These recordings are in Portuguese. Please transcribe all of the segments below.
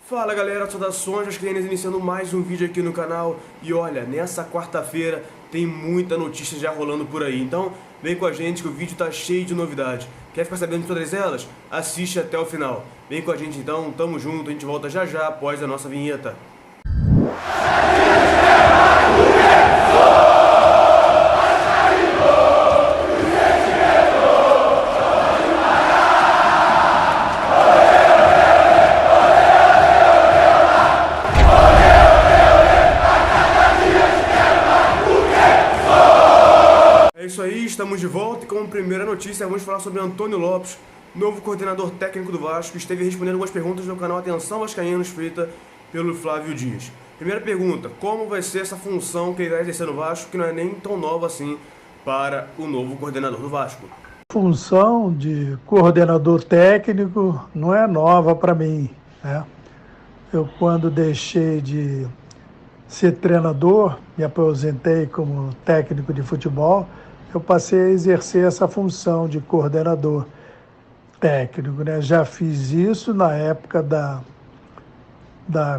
Fala galera, saudações vascaínas, iniciando mais um vídeo aqui no canal. E olha, nessa quarta-feira tem muita notícia já rolando por aí, então vem com a gente que o vídeo tá cheio de novidades. Quer ficar sabendo de todas elas? Assiste até o final. Vem com a gente então, tamo junto, a gente volta já já após a nossa vinheta. É isso aí, estamos de volta e como primeira notícia vamos falar sobre Antônio Lopes, novo coordenador técnico do Vasco, que esteve respondendo algumas perguntas no canal Atenção Vascaínos, feita pelo Flávio Dias. Primeira pergunta, como vai ser essa função que ele vai exercer no Vasco, que não é nem tão nova assim para o novo coordenador do Vasco? Função de coordenador técnico não é nova para mim, né? Eu, quando deixei de ser treinador, me aposentei como técnico de futebol, eu passei a exercer essa função de coordenador técnico, né? Já fiz isso na época da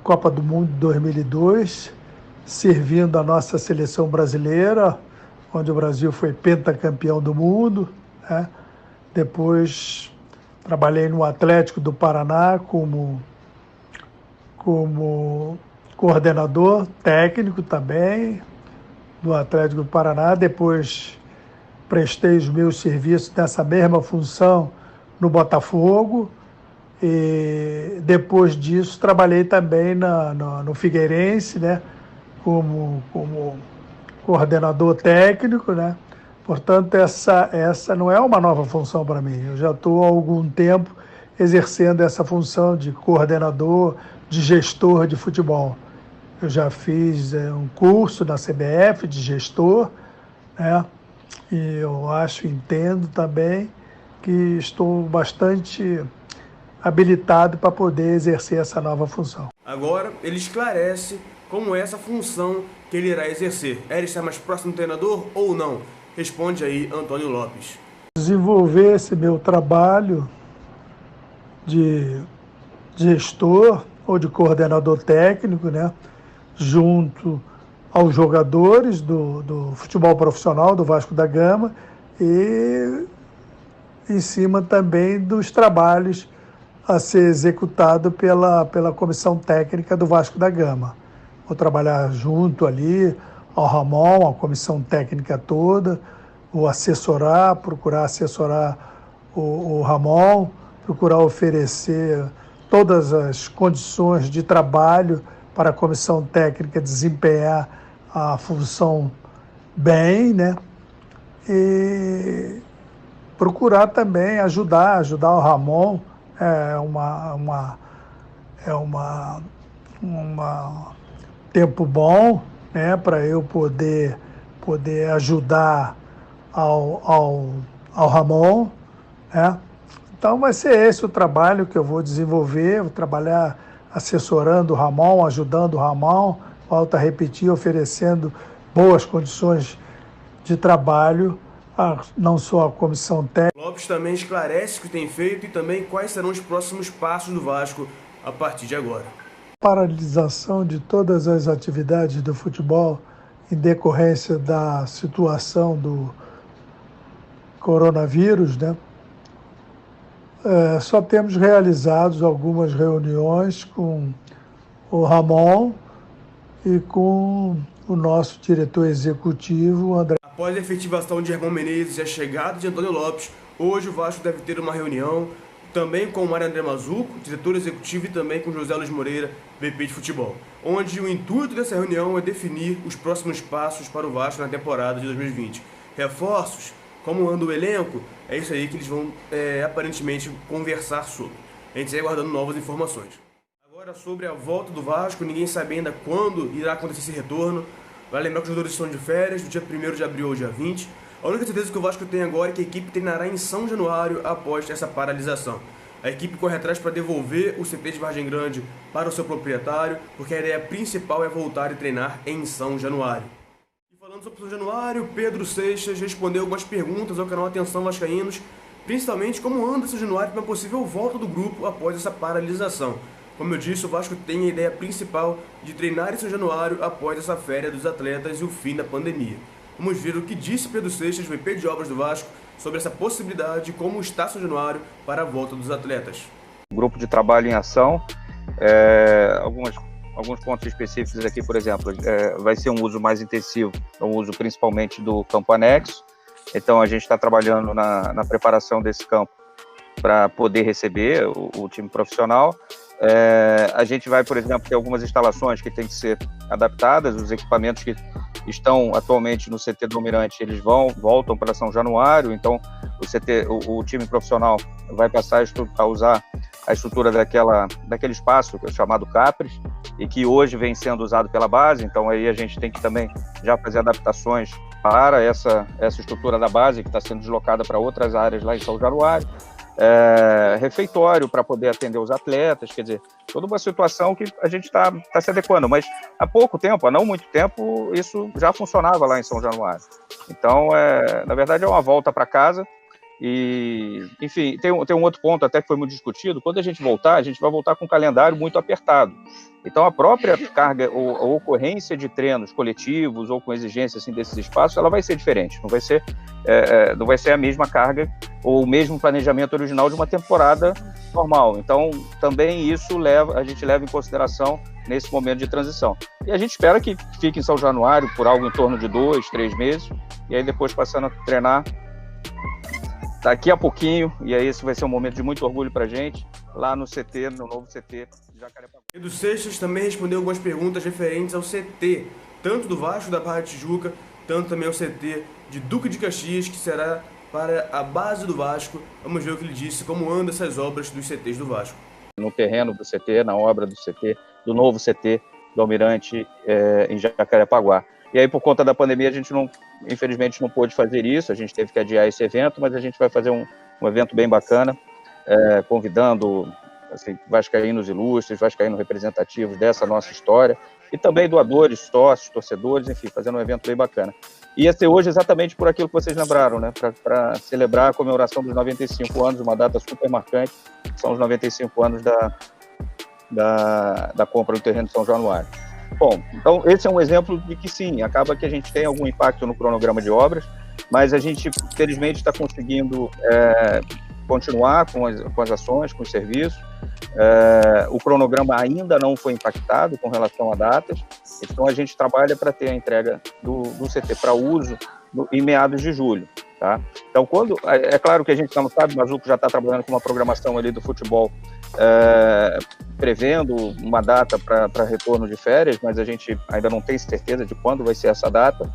Copa do Mundo de 2002, servindo a nossa seleção brasileira, onde o Brasil foi pentacampeão do mundo, né? Depois trabalhei no Atlético do Paraná como coordenador técnico também do Atlético do Paraná. Depois prestei os meus serviços nessa mesma função no Botafogo. E depois disso trabalhei também no Figueirense, né? como coordenador técnico, né? Portanto, essa não é uma nova função para mim. Eu já estou há algum tempo exercendo essa função de coordenador, de gestor de futebol. Eu já fiz um curso na CBF de gestor, né? E eu entendo também que estou bastante habilitado para poder exercer essa nova função. Agora, ele esclarece como é essa função que ele irá exercer. Ele está mais próximo do treinador ou não? Responde aí Antônio Lopes. Desenvolver esse meu trabalho de gestor ou de coordenador técnico, né, junto aos jogadores do futebol profissional do Vasco da Gama e em cima também dos trabalhos a ser executado pela comissão técnica do Vasco da Gama. Vou trabalhar junto ali ao Ramon, a comissão técnica toda, vou procurar assessorar o Ramon, procurar oferecer todas as condições de trabalho para a comissão técnica desempenhar a função bem, né? E procurar também ajudar o Ramon. É tempo bom, né, para eu poder ajudar ao Ramon, né? Então vai ser esse o trabalho que eu vou desenvolver, vou trabalhar assessorando o Ramon, ajudando o Ramon, volto a repetir, oferecendo boas condições de trabalho, não só a comissão técnica. Lopes também esclarece o que tem feito e também quais serão os próximos passos do Vasco a partir de agora. Paralisação de todas as atividades do futebol em decorrência da situação do coronavírus, né? Só temos realizado algumas reuniões com o Ramon e com o nosso diretor executivo, André. Após a efetivação de Hermão Menezes e a chegada de Antônio Lopes, hoje o Vasco deve ter uma reunião também com o Mário André Mazzuco, diretor executivo, e também com José Luiz Moreira, VP de futebol, onde o intuito dessa reunião é definir os próximos passos para o Vasco na temporada de 2020. Reforços, como anda o elenco, é isso aí que eles vão aparentemente conversar sobre. A gente segue aguardando novas informações. Agora sobre a volta do Vasco, ninguém sabe ainda quando irá acontecer esse retorno. Vai lembrar que os jogadores estão de férias, do dia 1º de abril ao dia 20. A única certeza que o Vasco tem agora é que a equipe treinará em São Januário após essa paralisação. A equipe corre atrás para devolver o CT de Vargem Grande para o seu proprietário, porque a ideia principal é voltar e treinar em São Januário. E falando sobre São Januário, Pedro Seixas respondeu algumas perguntas ao canal Atenção Vascaínos, principalmente como anda São Januário para uma possível volta do grupo após essa paralisação. Como eu disse, o Vasco tem a ideia principal de treinar em São Januário após essa férias dos atletas e o fim da pandemia. Vamos ver o que disse Pedro Seixas, VP de obras do Vasco, sobre essa possibilidade e como está São Januário para a volta dos atletas. Grupo de trabalho em ação, alguns pontos específicos aqui, por exemplo, vai ser um uso mais intensivo, um uso principalmente do campo anexo. Então a gente está trabalhando na preparação desse campo para poder receber o time profissional. A gente vai, por exemplo, ter algumas instalações que têm que ser adaptadas, os equipamentos que estão atualmente no CT do Almirante, eles voltam para São Januário, então o time profissional vai passar a usar a estrutura daquele espaço chamado Capres, e que hoje vem sendo usado pela base. Então aí a gente tem que também já fazer adaptações para essa estrutura da base, que está sendo deslocada para outras áreas lá em São Januário. Refeitório para poder atender os atletas, quer dizer, toda uma situação que a gente está se adequando, mas há pouco tempo, há não muito tempo, isso já funcionava lá em São Januário. Então, na verdade, é uma volta para casa. E, enfim, tem um outro ponto até que foi muito discutido. Quando a gente vai voltar com um calendário muito apertado. Então, a própria carga ou a ocorrência de treinos coletivos ou com exigência assim, desses espaços, ela vai ser diferente. Não vai ser a mesma carga ou o mesmo planejamento original de uma temporada normal. Então, também isso a gente leva em consideração nesse momento de transição. E a gente espera que fique em São Januário por algo em torno de 2, 3 meses, e aí depois passando a treinar daqui a pouquinho, e aí esse vai ser um momento de muito orgulho para a gente, lá no CT, no novo CT de Jacarepaguá. Pedro Seixas também respondeu algumas perguntas referentes ao CT, tanto do Vasco da Barra da Tijuca, tanto também ao CT de Duque de Caxias, que será para a base do Vasco. Vamos ver o que ele disse, como andam essas obras dos CTs do Vasco. No terreno do CT, na obra do CT, do novo CT do Almirante em Jacarepaguá. E aí, por conta da pandemia, a gente infelizmente não pôde fazer isso, a gente teve que adiar esse evento, mas a gente vai fazer um evento bem bacana, convidando assim, vascaínos ilustres, vascaínos representativos dessa nossa história, e também doadores, sócios, torcedores, enfim, fazendo um evento bem bacana. E ia ser hoje exatamente por aquilo que vocês lembraram, né? Para celebrar a comemoração dos 95 anos, uma data super marcante, são os 95 anos da compra do terreno de São Januário. Bom, então esse é um exemplo de que sim, acaba que a gente tem algum impacto no cronograma de obras, mas a gente, felizmente, está conseguindo continuar com as ações, com os serviços. O cronograma ainda não foi impactado com relação a datas, então a gente trabalha para ter a entrega do CT para uso em meados de julho. Tá? Então, é claro que a gente não sabe, mas o Mazuco já está trabalhando com uma programação ali do futebol, prevendo uma data para retorno de férias, mas a gente ainda não tem certeza de quando vai ser essa data.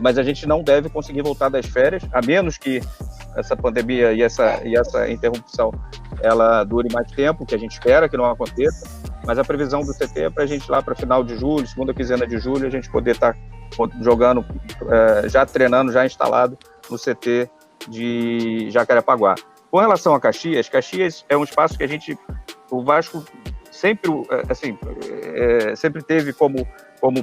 Mas a gente não deve conseguir voltar das férias, a menos que essa pandemia e essa interrupção ela dure mais tempo, que a gente espera que não aconteça, mas a previsão do CT é para a gente lá para final de julho, segunda quinzena de julho, a gente poder estar jogando, já treinando, já instalado no CT de Jacarepaguá. Com relação a Caxias é um espaço que o Vasco sempre teve como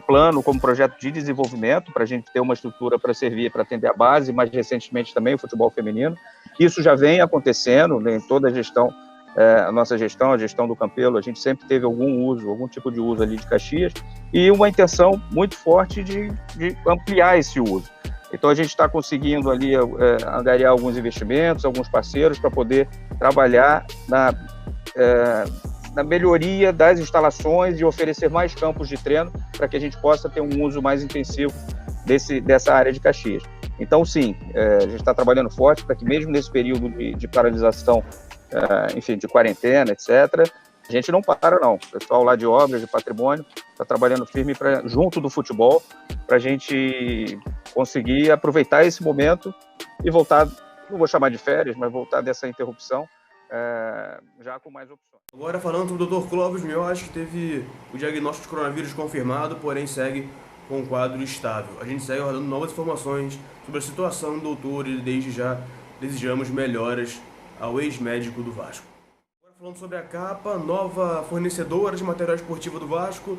plano, como projeto de desenvolvimento, para a gente ter uma estrutura para servir, para atender a base, mais recentemente também o futebol feminino. Isso já vem acontecendo, né, em toda a gestão, a nossa gestão, a gestão do Campelo, a gente sempre teve algum tipo de uso ali de Caxias, e uma intenção muito forte de ampliar esse uso. Então a gente está conseguindo ali angariar alguns investimentos, alguns parceiros, para poder trabalhar na melhoria das instalações e oferecer mais campos de treino para que a gente possa ter um uso mais intensivo dessa área de Caxias. Então, sim, a gente está trabalhando forte para que mesmo nesse período de paralisação, enfim, de quarentena, etc., a gente não para, não. O pessoal lá de obras, de patrimônio, está trabalhando firme junto do futebol para a gente conseguir aproveitar esse momento e voltar, não vou chamar de férias, mas voltar dessa interrupção já com mais opções. Agora falando sobre o Dr. Clóvis Miotti, que teve o diagnóstico de coronavírus confirmado, porém segue com um quadro estável. A gente segue dando novas informações sobre a situação do doutor e desde já desejamos melhoras ao ex-médico do Vasco. Agora falando sobre a Capa, nova fornecedora de material esportivo do Vasco,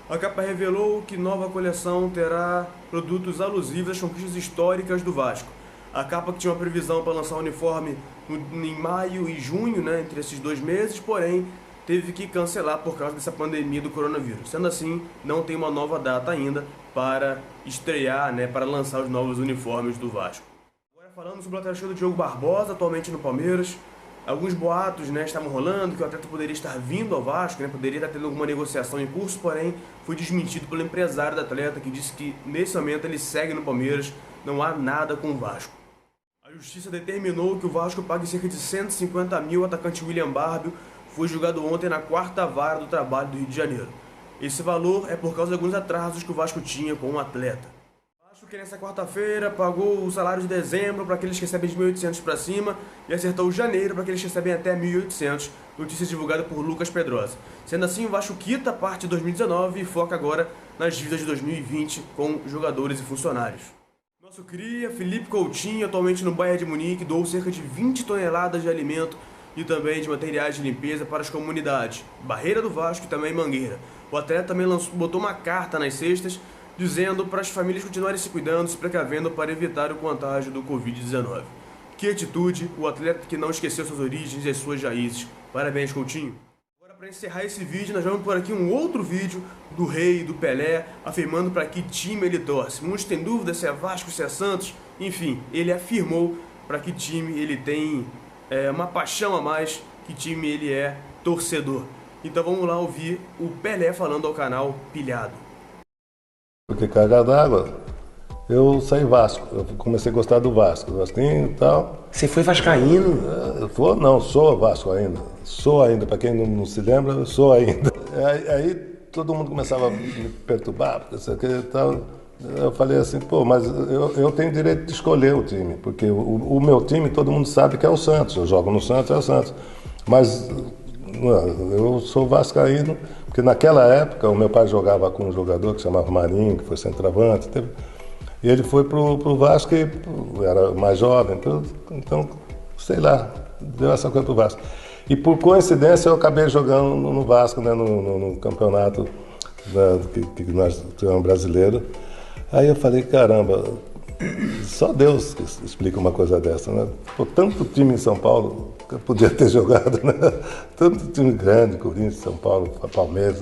a Capa revelou que nova coleção terá produtos alusivos às conquistas históricas do Vasco. A Capa que tinha uma previsão para lançar o uniforme em maio e junho, né, entre esses 2 meses, porém teve que cancelar por causa dessa pandemia do coronavírus. Sendo assim, não tem uma nova data ainda para estrear, né, para lançar os novos uniformes do Vasco. Agora falando sobre o lateral esquerdo Diogo Barbosa, atualmente no Palmeiras. Alguns boatos, né, estavam rolando que o atleta poderia estar vindo ao Vasco, né, poderia estar tendo alguma negociação em curso, porém foi desmentido pelo empresário do atleta, que disse que nesse momento ele segue no Palmeiras, não há nada com o Vasco. A justiça determinou que o Vasco pague cerca de 150 mil ao atacante William Barbio, foi julgado ontem na 4ª Vara do Trabalho do Rio de Janeiro. Esse valor é por causa de alguns atrasos que o Vasco tinha com o atleta. Que nessa quarta-feira pagou o salário de dezembro para aqueles que recebem de 1.800 para cima e acertou o janeiro para aqueles que recebem até 1.800, notícia divulgada por Lucas Pedrosa. Sendo assim, o Vasco quita a parte de 2019 e foca agora nas dívidas de 2020 com jogadores e funcionários. Nosso cria, Felipe Coutinho, atualmente no Bayern de Munique, doou cerca de 20 toneladas de alimento e também de materiais de limpeza para as comunidades Barreira do Vasco e também Mangueira. O atleta também botou uma carta nas cestas dizendo para as famílias continuarem se cuidando, se precavendo para evitar o contágio do Covid-19. Que atitude, o atleta que não esqueceu suas origens e suas raízes. Parabéns, Coutinho. Agora, para encerrar esse vídeo, nós vamos por aqui um outro vídeo do Rei, do Pelé, afirmando para que time ele torce. Muitos têm dúvida se é Vasco, se é Santos, enfim, ele afirmou para que time ele tem uma paixão a mais, que time ele é torcedor. Então vamos lá ouvir o Pelé falando ao canal Pilhado. Porque carga d'água, eu saí Vasco, eu comecei a gostar do Vasco, Vasquinho e tal. Você foi vascaíno? Sou Vasco ainda. Sou ainda, para quem não se lembra, eu sou ainda. Aí todo mundo começava a me perturbar, porque isso aqui e tal. Eu falei assim, pô, mas eu tenho direito de escolher o time, porque o meu time todo mundo sabe que é o Santos, eu jogo no Santos, é o Santos. Mas eu sou vascaíno, porque naquela época o meu pai jogava com um jogador que se chamava Marinho, que foi centroavante, e ele foi pro Vasco e era mais jovem, então, sei lá, deu essa coisa pro Vasco. E por coincidência eu acabei jogando no Vasco, né, no campeonato que nós tivemos brasileiro. Aí eu falei, caramba, só Deus que explica uma coisa dessa, né? Pô, tanto time em São Paulo que eu podia ter jogado, né? Tanto time grande, Corinthians, São Paulo, Palmeiras,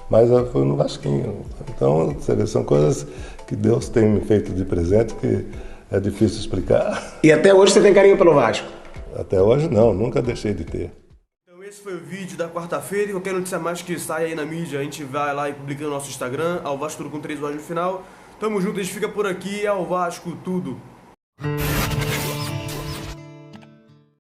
mas eu fui no Vasquinho. Então, você vê, são coisas que Deus tem me feito de presente que é difícil explicar. E até hoje você tem carinho pelo Vasco? Até hoje não, nunca deixei de ter. Então esse foi o vídeo da quarta-feira, e qualquer notícia mais que sai aí na mídia, a gente vai lá e publica no nosso Instagram, ao Vasco tudo com 3 horas no final. Tamo junto, a gente fica por aqui, ao Vasco tudo.